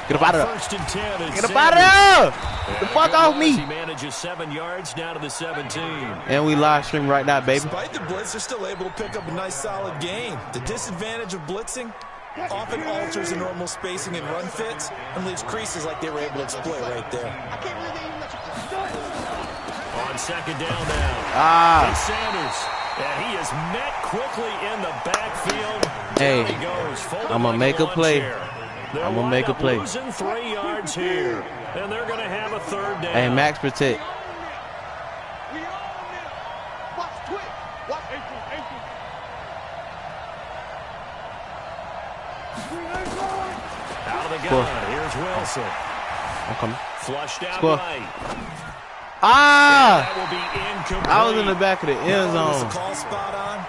Get up out of there. First and 10. Get up out of there. Get the fuck off me. He manages 7 yards down to the 17. And we live stream right now, baby. Despite the blitz, they're still able to pick up a nice solid gain. The disadvantage of blitzing often alters the normal spacing and run fits and leaves creases like they were able to exploit right there. On second down now. It's Sanders. And he is met quickly in the backfield. Hey, he goes, I'm going to make a play. I'm going to make a play. Losing 3 yards here. And they're going to have a third down. Hey, Max protect. Out of the gun. Here's Wilson. I'm coming. Flushed out right. I was in the incomplete. back of the end zone.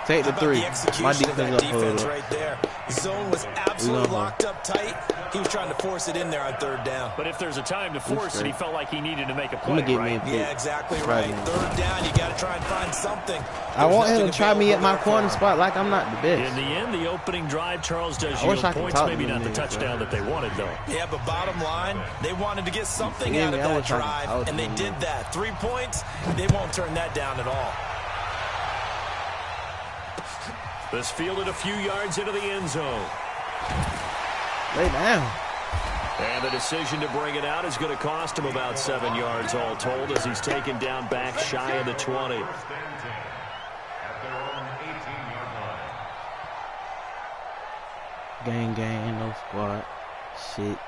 Take the 3. My defense right there. The zone was absolutely locked up tight. He was trying to force it in there on third down. But if there's a time to force it, he felt like he needed to make a play. Yeah, exactly right. Third down, you got to try and find something. I want him to try me at my corner spot like I'm not the best. In the end, the opening drive, Charles does yield points. Maybe not the touchdown that they wanted, though. Yeah, but bottom line, they wanted to get something out of that drive, and they did that. 3 points, they won't turn that down at all. This fielded a few yards into the end zone. Lay down. And the decision to bring it out is going to cost him about 7 yards all told as he's taken down back shy of the 20. Gang, no squad. Shit.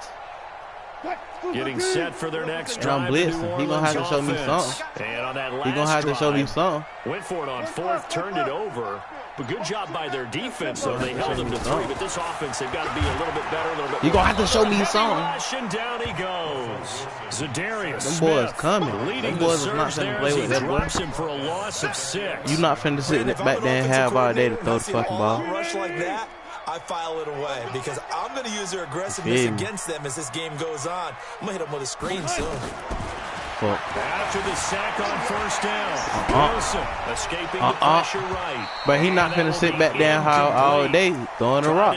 Getting set for their next drive. I'm blitzing. He gonna have to show me something. And on that last he gonna have to show me something. Went for it on 4th, turned it over. But good job by their defense, though. They held him to 3. But this offense, they've got to be a little bit better. A little bit. You gonna have to show me something. And down he goes. Zadarius Them Smith boys coming. Them boys is not finna play with that boy. Him for a loss of 6. You not finna sit back there and have all day to throw the fucking ball. Rush like that, I file it away because I'm going to use their aggressiveness against them as this game goes on. I'm going to hit them with a screen soon. After the sack on 1st down, Wilson escaping the pressure right. But he not finna sit back down all day throwing a rock.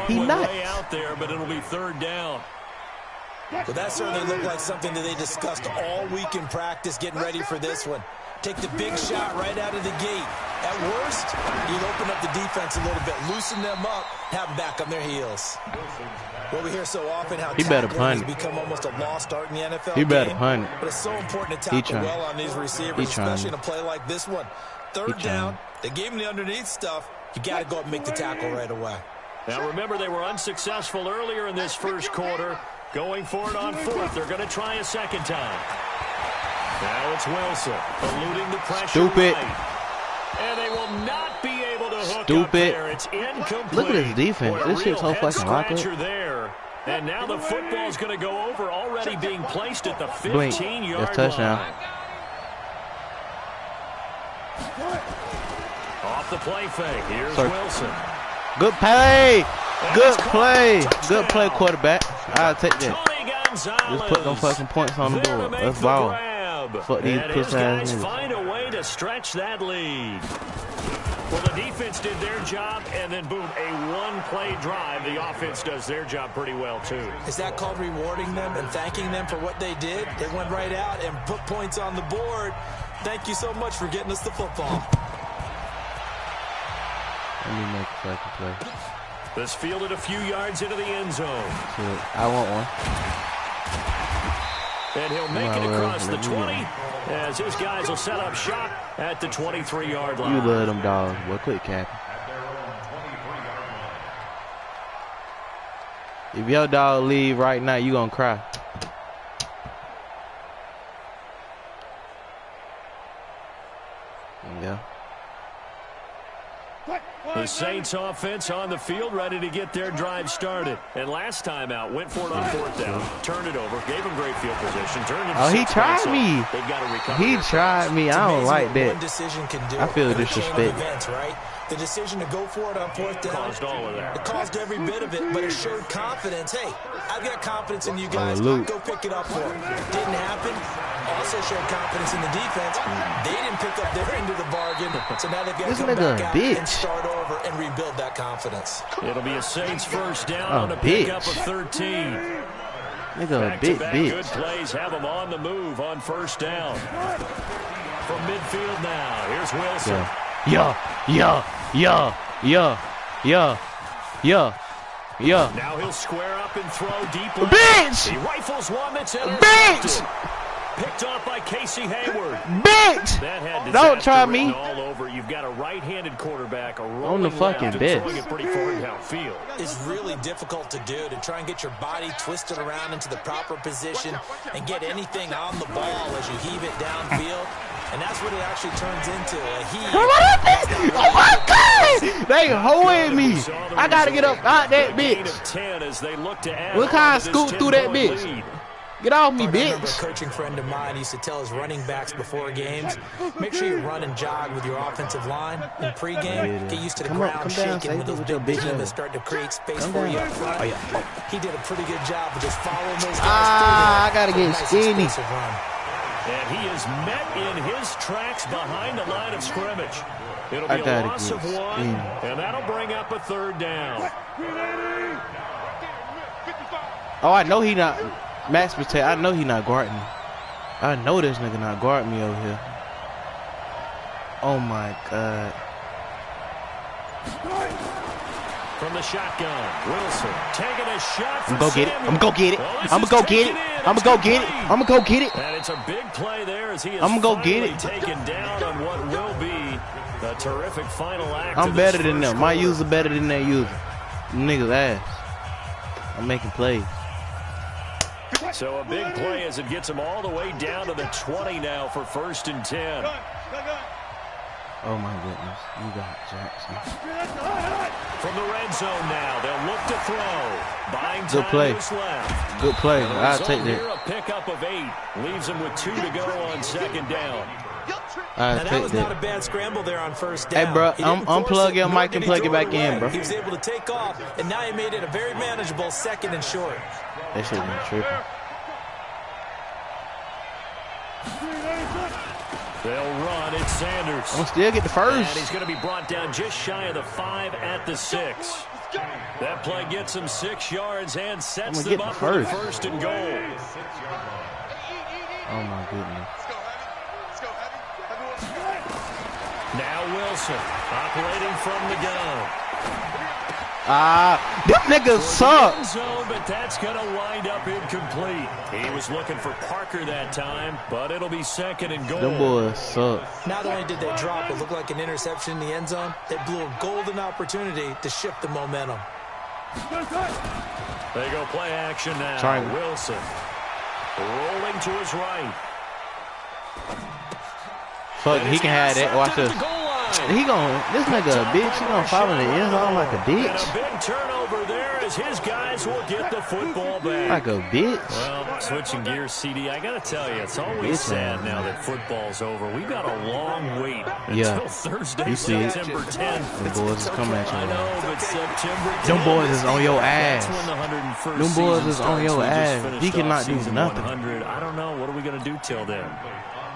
He not out there, but it'll be 3rd down. But that certainly looked like something that they discussed all week in practice, getting ready for this one. Take the big shot right out of the gate. At worst, you'd open up the defense a little bit, loosen them up, have them back on their heels. Well, we hear so often how tackling has become almost a lost art in the NFL He better game, punt it. but it's so important to tackle well on these receivers, especially in a play like this one. 3rd down, they gave him the underneath stuff. You got to go up and make the tackle right away. Now, remember, they were unsuccessful earlier in this first quarter. Going for it on 4th. They're going to try a second time. Now it's Wilson eluding the pressure. Stupid. Right. And they will not be able to hook up there. It's incomplete. Look at his defense. This shit's so fucking awkward. There. And now the football's going to go over, already being placed at the 15-yard That's touchdown. line. Off the play fake. Here's Wilson. Good play. Good play. Good play, quarterback. I'll take that. Just put them fucking points on the board. Let's ball. Fuck these pussy ass niggas. Find a way to stretch that lead. Well, the defense did their job, and then, boom, a one-play drive. The offense does their job pretty well, too. Is that called rewarding them and thanking them for what they did? They went right out and put points on the board. Thank you so much for getting us the football. Let me make a fucking play. This fielded a few yards into the end zone. I want one. And he'll make it across the 20 as his guys will set up shop at the 23-yard line. You love them dogs. Well, quit capping. If your dog leave right now, you gonna cry. Yeah. The Saints offense on the field, ready to get their drive started. And last time out, went for it on 4th down, turned it over, gave him great field position, turned it. Oh, he tried me. They've got to recover. He tried me. I don't like that. One decision can do. I feel disrespect. Events, right? The decision to go for it on 4th down caused all of that. It caused every bit of it, but it showed confidence. Hey, I've got confidence in you guys. Go pick it up for him. Didn't happen. Also showed confidence in the defense. They didn't pick up their end of the bargain, so now they've got to come back out and start over and rebuild that confidence. It'll be a Saints first down on a pickup of 13. Nigga, a big bitch. Good plays have him on the move on first down. From midfield now, here's Wilson. Yeah. Now he'll square up and throw deep. Bitch! He rifles one that's intercepted. Bitch! Picked off by Casey Hayward. Bitch! That had Don't try me. All over. You've got a right-handed quarterback, a on the fucking bitch. Throwing it pretty far downfield. It's really difficult to do, to try and get your body twisted around into the proper position and get anything on the ball as you heave it downfield. And that's what it actually turns into, a heave. Oh my God! They hoeing me. I gotta get up out that bitch. Look how I scoot through that bitch. Get off me, bitch. I remember a coaching friend of mine used to tell his running backs before games, make sure you run and jog with your offensive line in pregame. Get used to the ground shaking when those big behemoths start to create space for you up front. He did a pretty good job of just following those guys. I gotta get skinny. And he is met in his tracks behind the line of scrimmage. It'll be a loss of one, and that'll bring up a third down. Oh, I know he not. Max Patel, I know he not guarding me. I know this nigga not guarding me over here. Oh my God. From the shotgun, Wilson taking a shot. I'm gonna get it. I'm gonna get it. I'm gonna go get it. I'm gonna go get it. I'm gonna go get it. And it's a big play there as he is I'm gonna go get it. Taken down on what will be a terrific final act. I'm better than them. My user better than their user. Niggas ass. I'm making plays. So a big play as it gets him all the way down to the 20 now for 1st and 10. Oh my goodness. You got Jackson. From the red zone now, they'll look to throw. Buying good play. Left. Good play. I'll take that. Here, a pickup of 8 leaves him with 2 to go on 2nd down. I'll that take was that. Not a bad scramble there on 1st down. Hey, bro, unplug your mic and plug it back in, bro. He was able to take off, and now he made it a very manageable 2nd and short. That shit been tripping. They'll run. It's Sanders. I'm gonna still get the first. And he's going to be brought down just shy of the 5 at the 6. That play gets him 6 yards and sets them up for 1st and goal. Oh my goodness. Now Wilson operating from the gun. Them niggas suck. Zone, but that's going to wind up incomplete. He was looking for Parker that time, but it'll be 2nd and goal. Them boys suck. Not only did they drop what looked like an interception in the end zone, they blew a golden opportunity to shift the momentum. They go play action now. Triangle. Wilson rolling to his right. Fuck, he can have that. Watch this. This nigga a bitch. He gonna fall in the end zone like a bitch. And a big turnover there as his guys will get the football back. Like a bitch. Well, switching gears, CD, I gotta tell you, it's always sad now that football's over. We've got a long wait until Thursday, September 10th. The boys is coming at you. I know, but September 10th. Them boys is on your ass. Them boys is on your ass. He cannot do nothing. I don't know. What are we gonna do till then?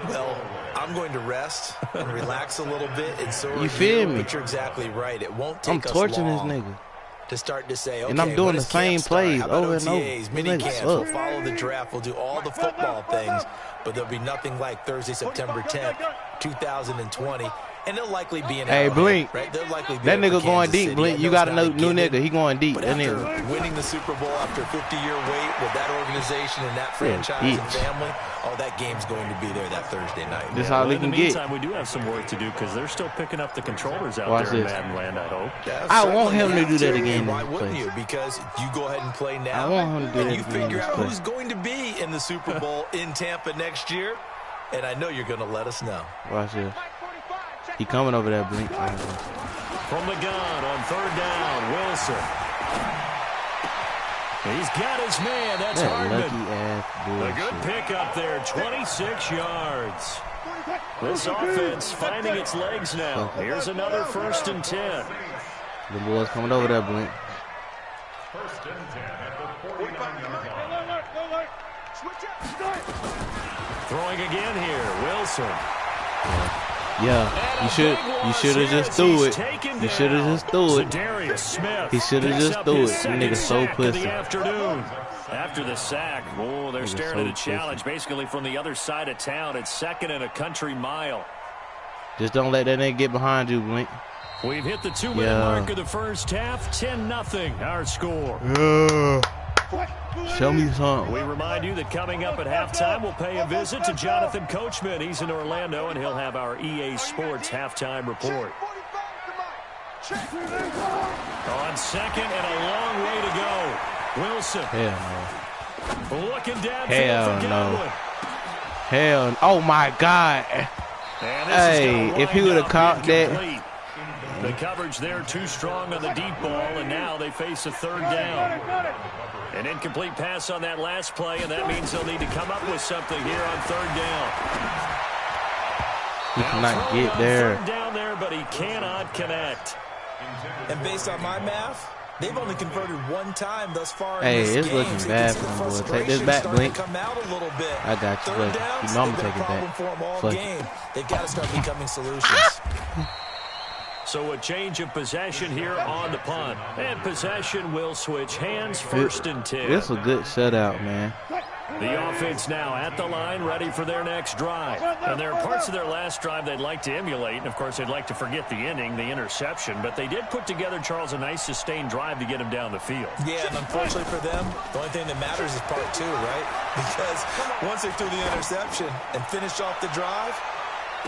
Well, I'm going to rest and relax a little bit, and so you feel me? But you're exactly right. It won't take us torching long this nigga to start to say, okay, and I'm doing the same plays over and over. Mini camps, we'll follow the draft, we'll do all the football things, but there'll be nothing like Thursday, September 10th, 2020. And they'll likely be in Blink. Right? They'll likely be that nigga going Kansas deep, City. Blink. You got a new nigga. He going deep. But that after nigga winning the Super Bowl after a 50-year wait with that organization and that franchise and family, that game's going to be there that Thursday night. This how they can get. In the meantime, we do have some work to do because they're still picking up the controllers out there in Madden land, I hope. Yeah, I want him to do that again. Why wouldn't you? Because you go ahead and play now. I want him to do that you again. figure out who's going to be in the Super Bowl in Tampa next year. And I know you're going to let us know. Watch this. He coming over there, Blink. From the gun on 3rd down, Wilson. He's got his man. That's Hardman. A good pickup there, 26 yards. This offense finding its legs now. Here's another 1st and 10. The boys coming over there, Blink. 1st and 10 at the 49. Throwing again here, Wilson. Yeah, you should have just threw it. You should have just threw it. He should have just threw it. Nigga so pussy. After the sack, oh, they're staring at a challenge basically from the other side of town. It's 2nd and a country mile. Just don't let that nigga get behind you, Blink. We've hit the 2-minute mark of the first half. 10-0 our score. Show me something. We remind you that coming up at halftime, we'll pay a visit to Jonathan Coachman. He's in Orlando, and he'll have our EA Sports halftime report. On 2nd and a long way to go. Wilson. Hell no. Looking downfield Hell for no. Hell no. Oh, my God. Hey, if he would have caught that. The coverage there too strong on the deep ball, and now they face a 3rd down. An incomplete pass on that last play, and that means they'll need to come up with something here on 3rd down. He cannot get there. 3rd down there, but he cannot connect. And based on my math, they've only converted 1 time thus far in this it's game. looking bad for them, boy. Take this back, Blink. I got you, buddy. You know I'm going to take it back. Fuck it. They've got to start becoming solutions. So a change of possession here on the punt. And possession will switch hands, 1st and 10. This is a good shutout, man. The offense now at the line, ready for their next drive. And there are parts of their last drive they'd like to emulate. And, of course, they'd like to forget the ending, the interception. But they did put together, Charles, a nice sustained drive to get him down the field. Yeah, and unfortunately for them, the only thing that matters is part 2, right? Because once they threw the interception and finished off the drive,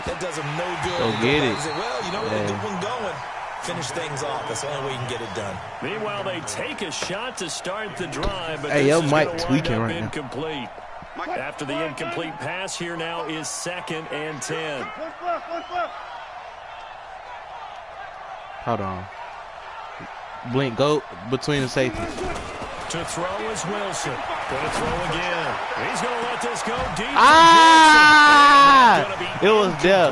that does them no good. Go get it. Say, well, you know, we'll get one going. Finish things off. That's the only way you can get it done. Meanwhile, they take a shot to start the drive, but hey, this yo, is Mike tweaking right incomplete. now. After the incomplete pass, here now is 2nd and 10. Hold on. Blink, go between the safeties. To throw is Wilson. Going to throw again. He's going to let this go deep. It was there.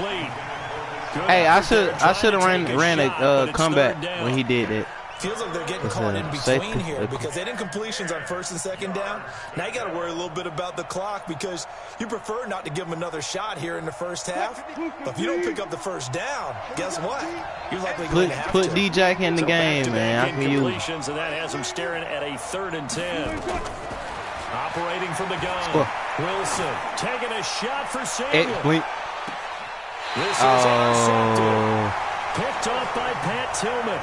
Hey, I should have ran a comeback when he did it. Feels like they're getting caught in between here because they didn't completions on 1st and 2nd down. Now you got to worry a little bit about the clock because you prefer not to give them another shot here in the first half. But if you don't pick up the 1st down, guess what? You're likely going to have to. Put D-Jack in the game, man. I can use. And that has him staring at a 3rd and 10. Operating from the gun. Wilson taking a shot for Samuel. This is intercepted. Picked off by Pat Tillman.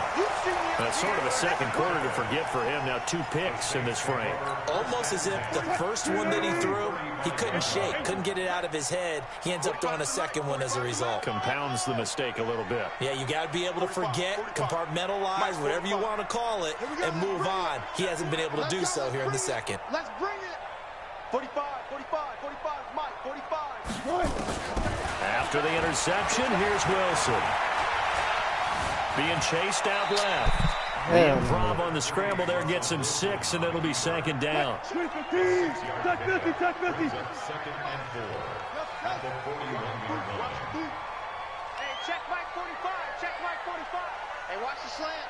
That's sort of a second quarter to forget for him. Now 2 picks in this frame. Almost as if the first one that he threw, he couldn't shake, couldn't get it out of his head. He ends up throwing a second one as a result. Compounds the mistake a little bit. Yeah, you got to be able to forget, compartmentalize, whatever you want to call it, and move on. He hasn't been able to do so here in the second. Let's bring it. 45, 45, 45, Mike, 45. After the interception, here's Wilson. Being chased out left. The improv on the scramble there gets him 6, and it'll be 2nd down. Check 50, check 50. 2nd and 4. Hey, check Mike 45, check Mike 45. Hey, watch the slant.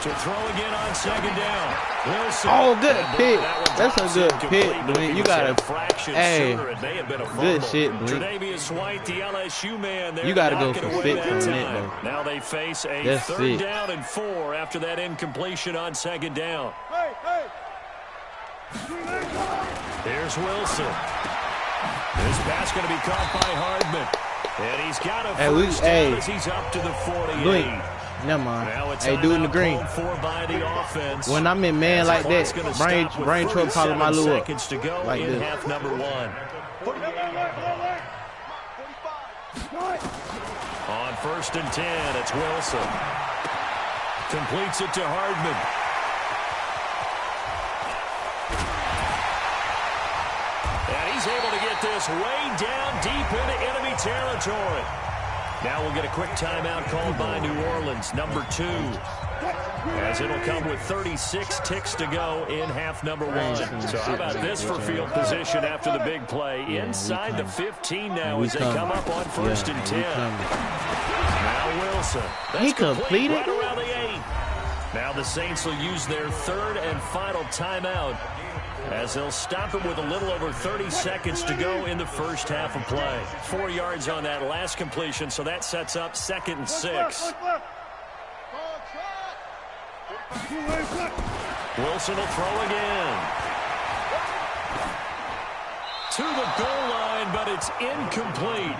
To throw again on 2nd down. Wilson. Oh, good pick. That's a good pick, Blink. You got a hey, good shit, Blink. White, the LSU man, you got to go for 6 on that, though. Now they face a 3rd down and 4 after that incompletion on 2nd down. Here's Wilson. This pass going to be caught by Hardman. And he's got a first down as he's up to the 48. Blink. Never mind. Hey, do it in the green. When I'm in man like that, brain trouble calling my little up. Like this. Half number 1. On 1st and 10, it's Wilson. Completes it to Hardman. And he's able to get this way down deep into enemy territory. Now we'll get a quick timeout called by New Orleans, number 2. As it'll come with 36 ticks to go in half number 1. So how about this for field position after the big play? Inside the 15 now as they come up on 1st and 10. Now Wilson. He completed right around the 8. Now the Saints will use their 3rd and final timeout as they'll stop it with a little over 30 seconds to go in the first half of play. 4 yards on that last completion, so that sets up 2nd and 6. Wilson will throw again. To the goal line, but it's incomplete.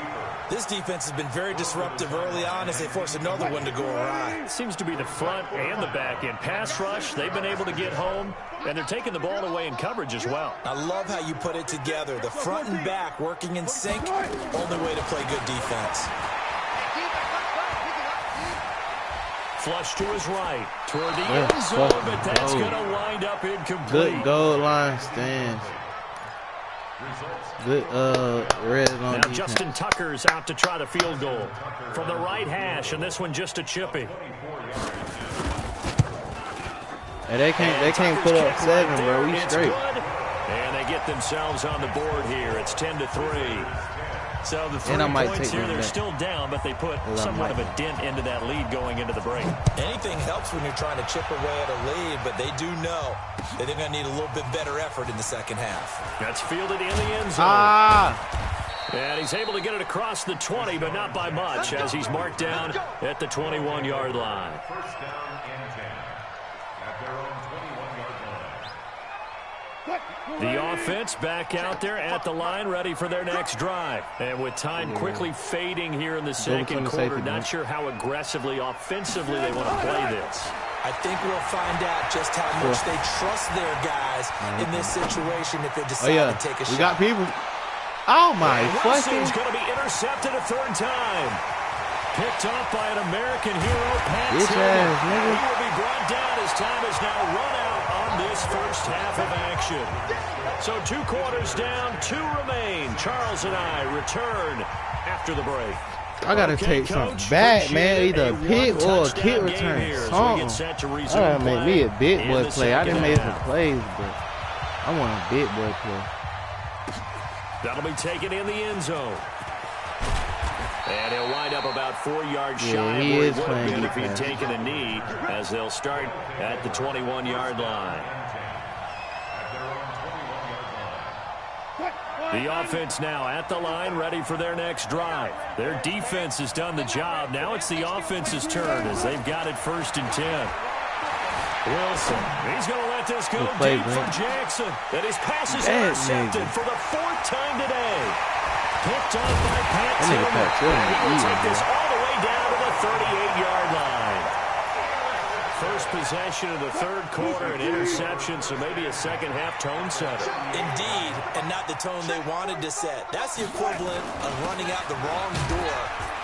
This defense has been very disruptive early on as they force another one to go awry. It seems to be the front and the back end. Pass rush, they've been able to get home, and they're taking the ball away in coverage as well. I love how you put it together. The front and back working in sync, only way to play good defense. Flush to his right, toward the end zone, but that's going to wind up incomplete. Good goal line stance. Good red on now defense. Justin Tucker's out to try the field goal from the right hash, and this one just a chippy. And they can't put up 7, bro. We straight. Good. And they get themselves on the board here. It's 10-3. So the 3 points here, they're still down, but they put somewhat of a dent into that lead going into the break. Anything helps when you're trying to chip away at a lead, but they do know that they're going to need a little bit better effort in the second half. That's fielded in the end zone. And he's able to get it across the 20, but not by much, as he's marked down at the 21-yard line. The offense back out there at the line, ready for their next drive. And with time quickly fading here in the second quarter, not sure how aggressively, offensively they want to play this. I think we'll find out just how much they trust their guys in this situation if they decide to take a shot. We got people. Oh, my fucking. Wilson's going to be intercepted a 3rd time. Picked off by an American hero, Pat Tillman. He will be brought down as time has now run out on this first half of action. So 2 quarters down, 2 remain. Charles and I return after the break. I gotta take something back, man. Either a pick or a kick return. Something. I gotta make me a big boy play. I done made some plays, but I want a big boy play. That'll be taken in the end zone. And he'll wind up about 4 yards shy of where he would have been if he'd taken a knee, as they'll start at the 21-yard line. The offense now at the line, ready for their next drive. Their defense has done the job. Now it's the offense's turn as they've got it 1st and 10. Wilson, he's going to let this go deep for Jackson. And his pass is intercepted for the 4th time today. Picked off by Pat Tillman. He will take this all the way down to the 38-yard line. First possession of the 3rd quarter, an interception, so maybe a second-half tone setter. Indeed, and not the tone they wanted to set. That's the equivalent of running out the wrong door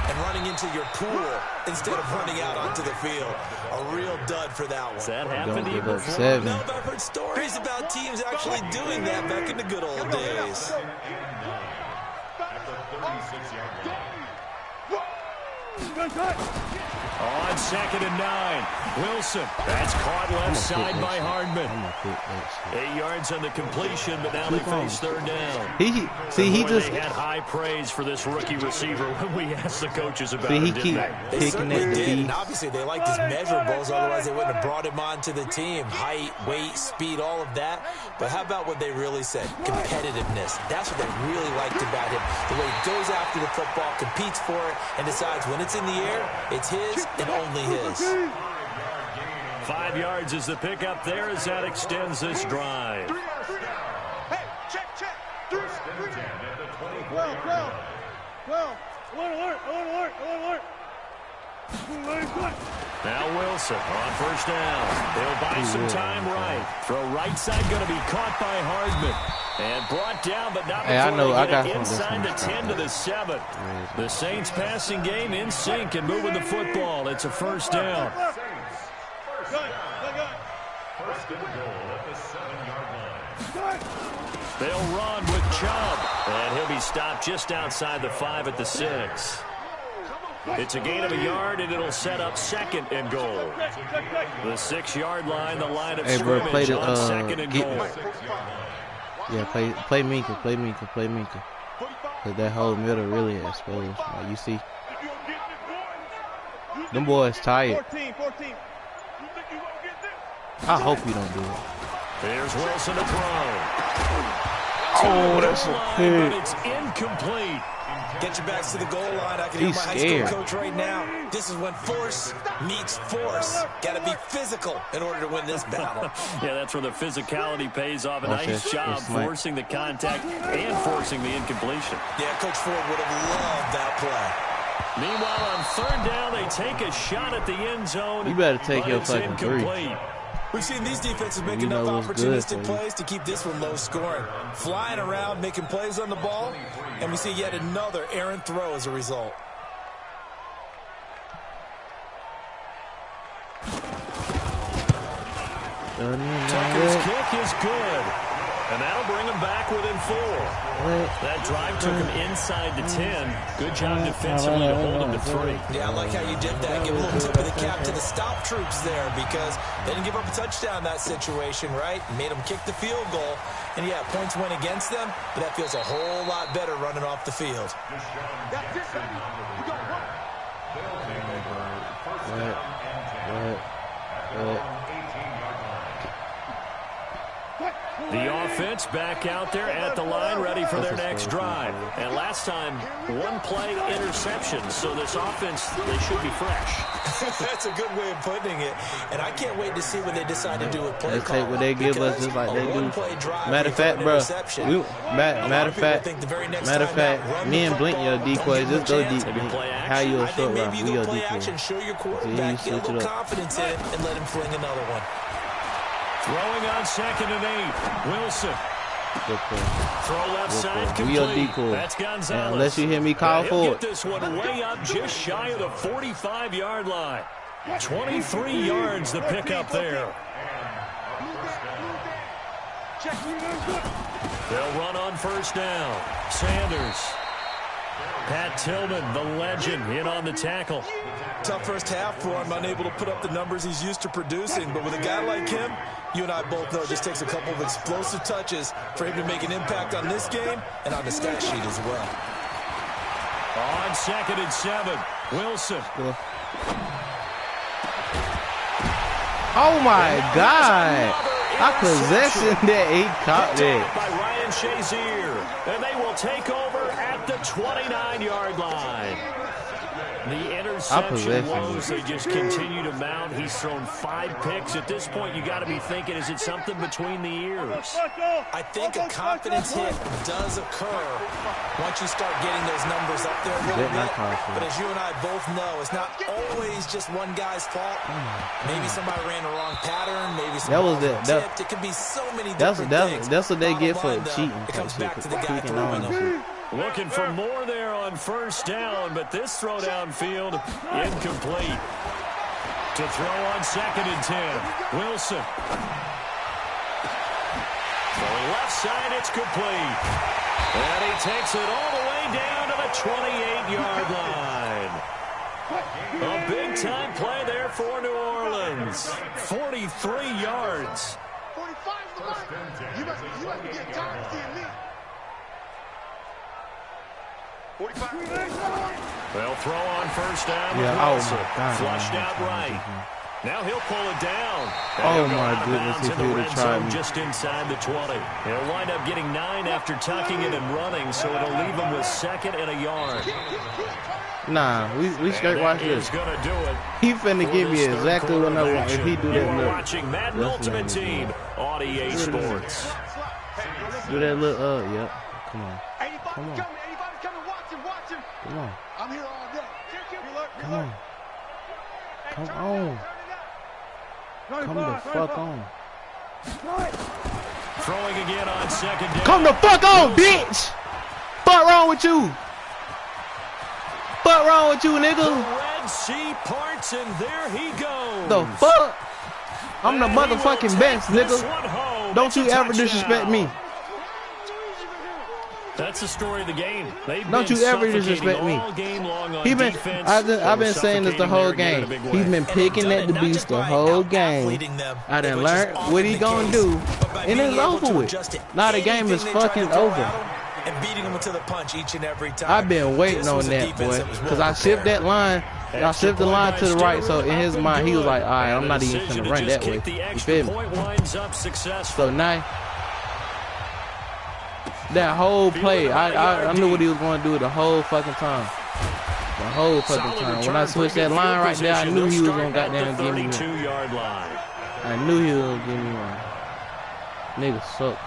and running into your pool instead of running out onto the field. A real dud for that one. Has that happened to you before? 7. No, but I've heard stories about teams actually doing that back in the good old days. On 2nd and 9, Wilson. That's caught left side by Hardman. 8 yards on the completion, but now they face 3rd down. He had high praise for this rookie receiver when we asked the coaches about him. They certainly did, and obviously they liked his measurables, otherwise they wouldn't have brought him onto the team. Height, weight, speed, all of that. But how about what they really said? Competitiveness. That's what they really liked about him. The way he goes after the football, competes for it, and decides when it's in the air, it's his and only his. 5 yards is the pickup there as that extends this drive. Hey, check. 3. Well. Alert. Now Wilson on 1st down. They'll buy some time right. Throw right side going to be caught by Hardman. And brought down, but not before they get it inside the 10 to the 7. The Saints passing game in sync and moving the football. It's a 1st down. First and goal at the 7-yard line. They'll run with Chubb. And he'll be stopped just outside the 5 at the 6. It's a gain of a yard, and it'll set up 2nd and goal. The 6-yard line, the line of scrimmage on 2nd and goal. Yeah, play Minka. Because that whole middle really exposed. Like you see, them boys tired. I hope you don't do it. Here's Wilson to throw. Oh, that's a pick. But it's incomplete. Get your backs to the goal line. I can hear my high school coach right now. This is when force meets force. Got to be physical in order to win this battle. Yeah, that's where the physicality pays off. A nice job forcing the contact and forcing the incompletion. Yeah, Coach Ford would have loved that play. Meanwhile, on third down, they take a shot at the end zone. You better take your fucking three. We've seen these defenses make enough opportunistic plays to keep this one low scoring. Flying around, making plays on the ball, and we see yet another errant throw as a result. Tucker's kick is good. And that'll bring him back within 4. That drive took him inside the 10. Good job defensively to hold him to 3. Yeah, I like how you did that. Give a little tip of the cap to the stop troops there because they didn't give up a touchdown in that situation, right? Made them kick the field goal. And, yeah, points went against them, but that feels a whole lot better running off the field. The offense back out there at the line, ready for their next drive. And last time, 1 play interception. So this offense, they should be fresh. That's a good way of putting it. And I can't wait to see what they decide to do with play call. Take what they give us just like they do. Matter of fact, bro. Matter of fact, me and Blink your decoys. Just go deep. How you a short route? We your decoy. Show your quarterback, get a little confidence in it, and let him fling another one. Throwing on 2nd and 8. Wilson. Throw left side complete. That's Gonzalez. Unless you hear me call for it. Get this one way up just shy of the 45-yard line. 23 yards the pickup there. They'll run on first down. Sanders. Pat Tillman, the legend, in on the tackle. Tough first half for him, unable to put up the numbers he's used to producing. But with a guy like him, you and I both know it just takes a couple of explosive touches for him to make an impact on this game and on the stat sheet as well. On 2nd and 7, Wilson. Oh, my God. I possession that he caught it. By Ryan Shazier. And they will take over at the 29-yard line. The interception woes, they just continue to mount. He's thrown 5 picks. At this point, you got to be thinking, is it something between the ears? I think a confidence hit does occur once you start getting those numbers up there a little bit. But as you and I both know, it's not always just one guy's fault. Maybe somebody ran the wrong pattern. Maybe somebody tipped. It could be so many different things. That's what they get for cheating. It comes back to the guy throwing them. Looking for more there on first down, but this throw downfield incomplete. To throw on 2nd and 10, Wilson. Throwing left side, it's complete. And he takes it all the way down to the 28-yard line. A big-time play there for New Orleans. 43 yards. 45 is the line. You must be getting tired of seeing me. They'll throw on first down. Wilson. Flushed out right. Now he'll pull it down. Oh my goodness, if he would have tried me. Just inside the 20. He'll wind up getting 9 after tucking it and running, so it'll leave him with 2nd and a yard. Nah, we straight watch this. Gonna do it. He finna give me exactly what I want if he do that look. Watching Madden Ultimate Team on EA Sports. Do that look, yep. Come on. Come on. Come on. I'm here all day. Come on. Come on. Come the fuck on. Throwing again on 2nd down. Come the fuck on, bitch! Fuck wrong with you? Fuck wrong with you, nigga? The Red Sea parts, and there he goes. The fuck? I'm the motherfucking best, nigga. Don't you ever disrespect me. That's the story of the game. Don't you ever disrespect me. I've been saying this the whole game. He's been picking at the beast the whole game. I done learned what he gonna do, and it's over with. Now the game is fucking over. And beating him to the punch each and every time. I've been waiting on that, boy, because I shipped that line Y'all shift the line to the right, so in his mind, he was like, all right, I'm not even going to run that way. You feel me? So now, that whole play, I knew what he was going to do the whole fucking time. The whole fucking time. When I switched that line right there, I knew he was going to goddamn give me one. I knew he was going to give me one. Nigga suck.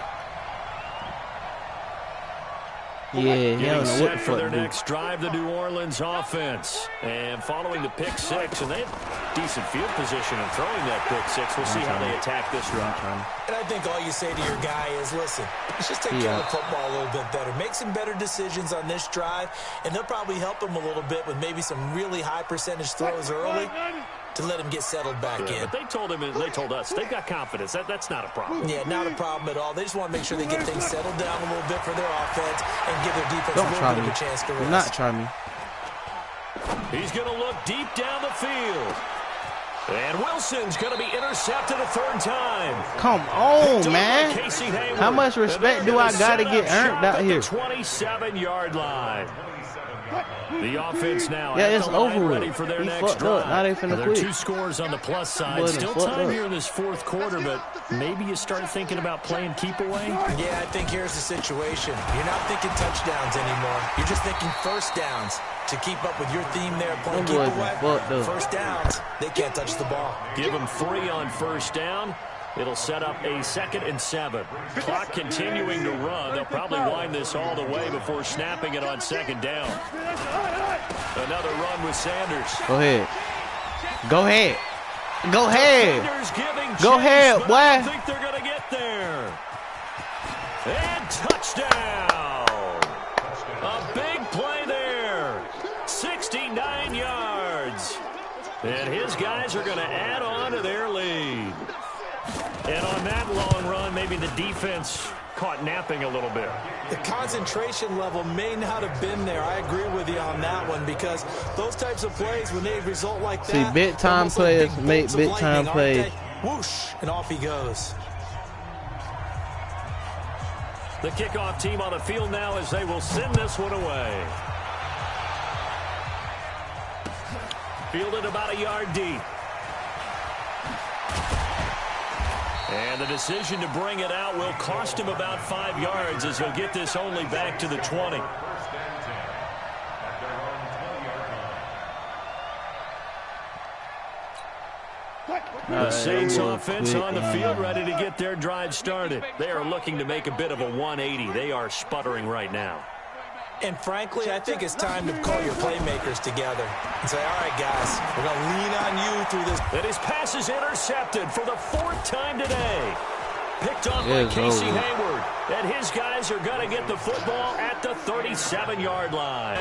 Yeah, he don't know what the fuck to do. Next drive, the New Orleans offense. And following the pick six, and they have decent field position in throwing that pick six. We'll see how they attack this drive. And I think all you say to your guy is, listen, let's just take care of the football a little bit better. Make some better decisions on this drive, and they'll probably help him a little bit with maybe some really high percentage throws early to let him get settled back in. But they told him, and they told us, they've got confidence. That's not a problem. Yeah, not a problem at all. They just want to make sure they get things settled down a little bit for their offense and give their defense a little bit of a chance to rest. Do not try me. He's going to look deep down the field. And Wilson's going to be intercepted a third time. Come on, man. How much respect do I got to get earned out here? 27-yard line. The offense now it's over ready for their next drive. Now they finna quit. 2 scores on the plus side. Still time here in this fourth quarter, but maybe you start thinking about playing keep away. Yeah, I think here's the situation. You're not thinking touchdowns anymore. You're just thinking first downs. To keep up with your theme there, playing keep away. First downs, they can't touch the ball. Give them 3 on first down. It'll set up a 2nd and 7. Clock continuing to run. They'll probably wind this all the way before snapping it on 2nd down. Another run with Sanders. Go ahead. Go ahead. Go ahead. Go ahead, boy. I think they're going to get there. And touchdown. A big play there. 69 yards. And his guys are going to add on to their lead. And on that long run, maybe the defense caught napping a little bit. The concentration level may not have been there. I agree with you on that one because those types of plays, when they result like that, see, big time players make big time plays. Whoosh, and off he goes. The kickoff team on the field now as they will send this one away. Fielded about a yard deep. And the decision to bring it out will cost him about 5 yards as he'll get this only back to the 20. The Saints offense on the field ready to get their drive started. They are looking to make a bit of a 180. They are sputtering right now. And frankly, I think it's time to call your playmakers together and say, all right, guys, we're going to lean on you through this. And his pass is intercepted for the 4th time today. Picked off by Casey Hayward. And his guys are going to get the football at the 37-yard line.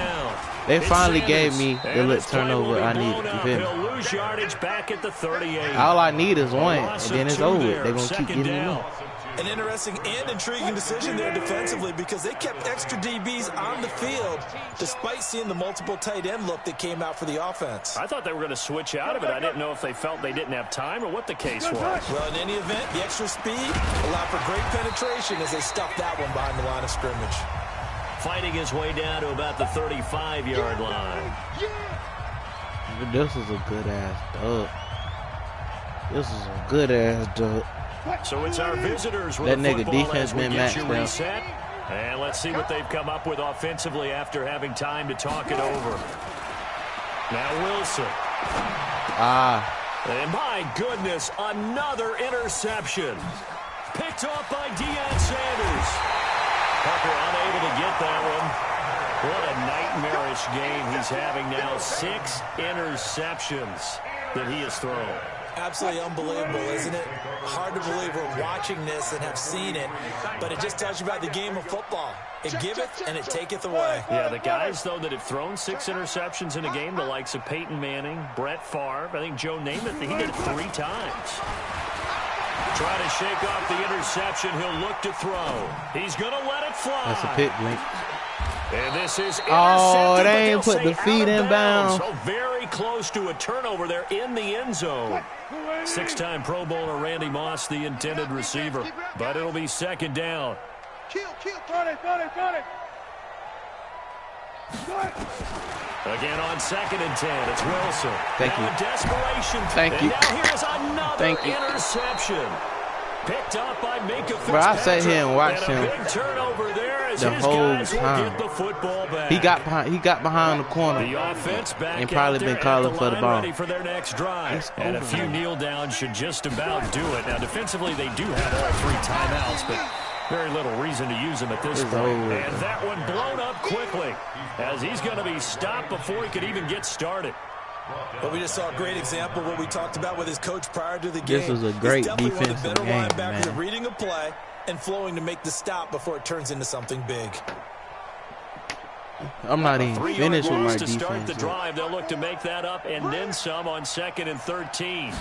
They finally gave me the little turnover I needed. He'll lose yardage back at the 38. All I need is one, and then it's over. They're going to keep giving me one. An interesting and intriguing decision there defensively because they kept extra DBs on the field despite seeing the multiple tight end look that came out for the offense. I thought they were going to switch out of it. I didn't know if they felt they didn't have time or what the case was. Well, in any event, the extra speed allowed for great penetration as they stuffed that one behind the line of scrimmage. Fighting his way down to about the 35-yard line. This is a good-ass dub. This is a good-ass dub. So it's our visitors with that nigga defense been matched reset. And let's see what they've come up with offensively after having time to talk it over. Now Wilson. And my goodness, another interception. Picked off by Deion Sanders. Parker unable to get that one. What a nightmarish game he's having now. 6 interceptions that he has thrown. Absolutely unbelievable, isn't it? Hard to believe we're watching this and have seen it, but it just tells you about the game of football. It giveth and it taketh away. Yeah, the guys, though, that have thrown 6 interceptions in a game, the likes of Peyton Manning, Brett Favre, I think Joe Namath, he did it 3 times. Trying to shake off the interception, he'll look to throw. He's going to let it fly. That's a pick, Blink. And this is oh, they ain't put the feet in bounds. So very close to a turnover there in the end zone. 6-time Pro Bowler Randy Moss, the intended receiver. But it'll be 2nd down. Again on 2nd and 10, it's Wilson. Thank you. Desperation. Thank you. Now here's another interception. Picked up by Minka Fitzpatrick. Bro, I sat here and watched him big turnover there as the his whole guys will time. get the football back. He got behind the corner The offense back and probably been calling for the ball. ready for their next drive. And a few kneel downs should just about do it. Now defensively they do have all 3 timeouts, but very little reason to use them at this point. And that one blown up quickly as he's going to be stopped before he could even get started. But we just saw a great example of what we talked about with his coach prior to the game. This was a great defensive better game, linebackers man. reading a play and flowing to make the stop before it turns into something big. I'm not even finished with my to defense. start the drive. They'll look to make that up and then some on 2nd and 13.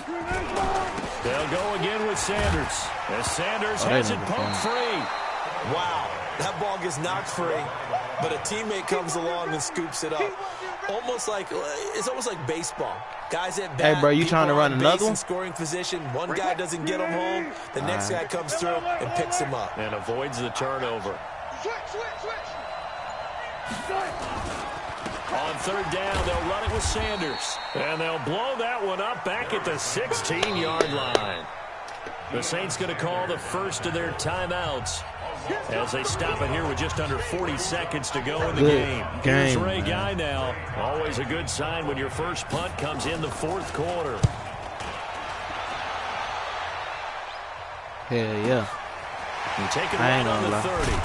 They'll go again with Sanders. As Sanders has it poked free. Wow, that ball gets knocked free, but a teammate comes along and scoops it up. It's almost like baseball. Guys at bat, hey, bro, you trying to run another one? Scoring position. One guy doesn't get him home. The next guy comes through and picks him up. And avoids the turnover. On 3rd down, they'll run it with Sanders. And they'll blow that one up back at the 16-yard line. The Saints going to call the first of their timeouts as they stop it here with just under 40 seconds to go in the game. Here's Ray Guy now. Always a good sign when your first punt comes in the 4th quarter. Hell yeah. And taking right on the 30.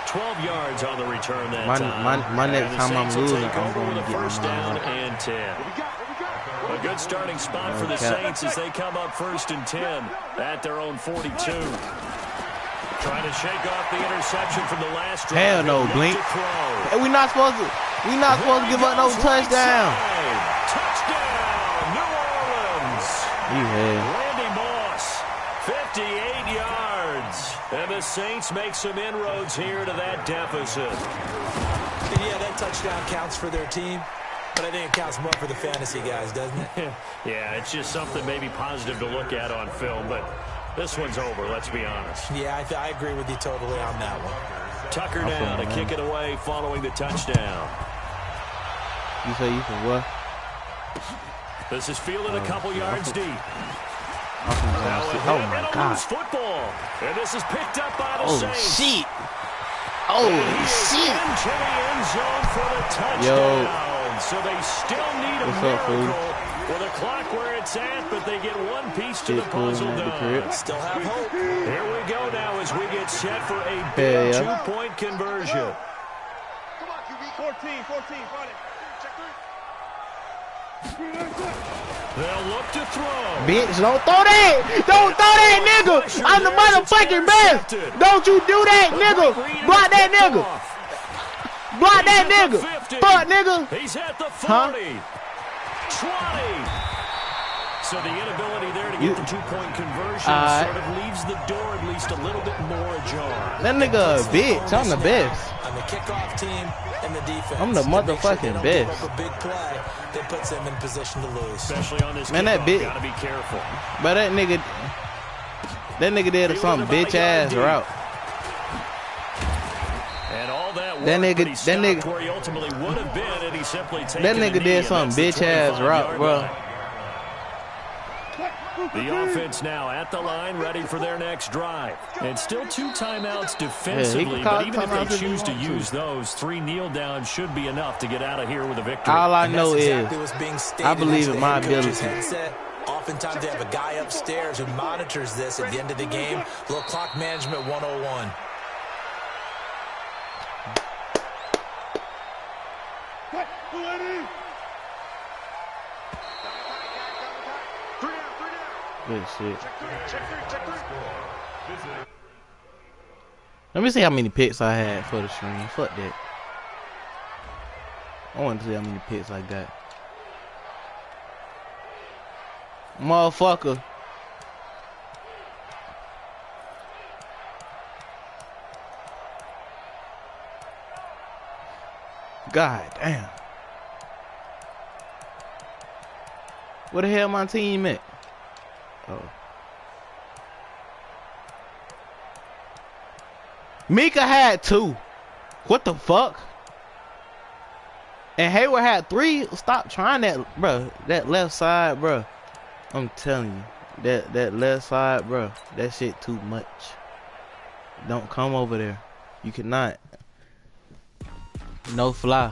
12 yards on the return that time. My next time I'm losing, I'm going to get first down and 10. A good starting spot for the Saints as they come up 1st and 10 at their own 42. Trying to shake off the interception from the last drive. Hell no, Blink. Hey, we not supposed to give up no touchdown. Touchdown, New Orleans. Randy Moss, 58 yards. And the Saints make some inroads here to that deficit. Yeah, that touchdown counts for their team. But I think it counts more for the fantasy guys, doesn't it? Yeah, it's just something maybe positive to look at on film, but this one's over, let's be honest. Yeah, I agree with you totally on that one. Tucker now to kick it away following the touchdown. You say you can what? This is fielded a couple yards deep. Oh, my God. Football. And this is picked up by the Saints. Shit. Oh, shit. Into the end zone for the touchdown. So they still need a miracle with a clock where it's at, but they get one piece to the puzzle done. Still have hope. Here we go now as we get set for a big 2-point conversion. Come on, QB. 14, run it. Check 3. They'll look to throw. Bitch, don't throw that. Don't throw that, nigga. I'm the motherfucking best. Don't you do that, nigga. Block that nigga. Block that nigga. Fuck, nigga. He's at the 40. 20. So the inability there to get the 2-point conversion sort of leaves the door at least a little bit more ajar. That nigga a bitch. I'm the best. On the kickoff team and the defense. I'm the motherfucking best. A big play that puts them in position to lose. Especially on this man, that bitch. Gotta be careful. But that nigga did some bitch ass route. And all that work, that nigga where he ultimately would have been, and he simply that nigga did some bitch ass route, bro. The offense now at the line, ready for their next drive. And still 2 timeouts defensively, but even if they choose to use those, 3 kneel downs should be enough to get out of here with a victory. All I know is I believe in my ability. Oftentimes they have a guy upstairs who monitors this at the end of the game. Little clock management 101. Good shit. Let me see how many picks I had for the stream. Fuck that. I want to see how many picks I got. Motherfucker. God damn. Where the hell my team at? Oh. Mika had 2. What the fuck? And Hayward had 3. Stop trying that, bro. That left side, bro. I'm telling you, that left side, bro. That shit too much. Don't come over there. You cannot. No fly.